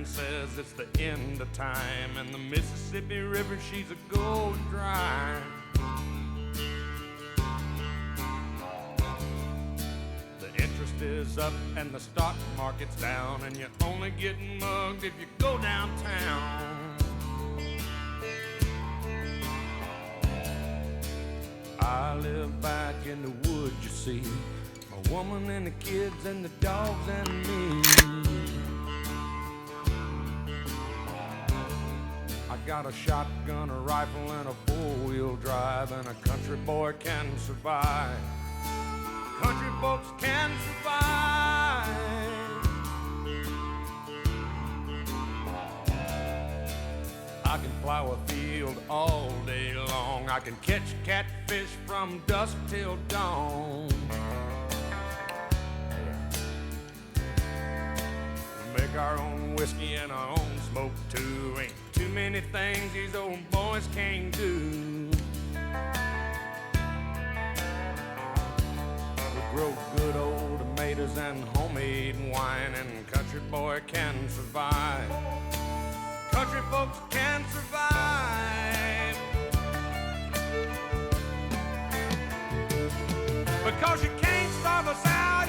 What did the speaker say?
man says it's the end of time, and the Mississippi River, she's a gold dry. The interest is up and the stock market's down, and you're only getting mugged if you go downtown. I live back in the woods, you see, my woman and the kids and the dogs and me. I got a shotgun, a rifle, and a four-wheel drive, and a country boy can survive. Country folks can survive. I can plow a field all day long. I can catch catfish from dusk till dawn. Make our own whiskey and our own smoke too. Ain't too many things these old boys can't do. We grow good old tomatoes and homemade wine, and country boy can survive. Country folks can survive. Because you can't starve us out.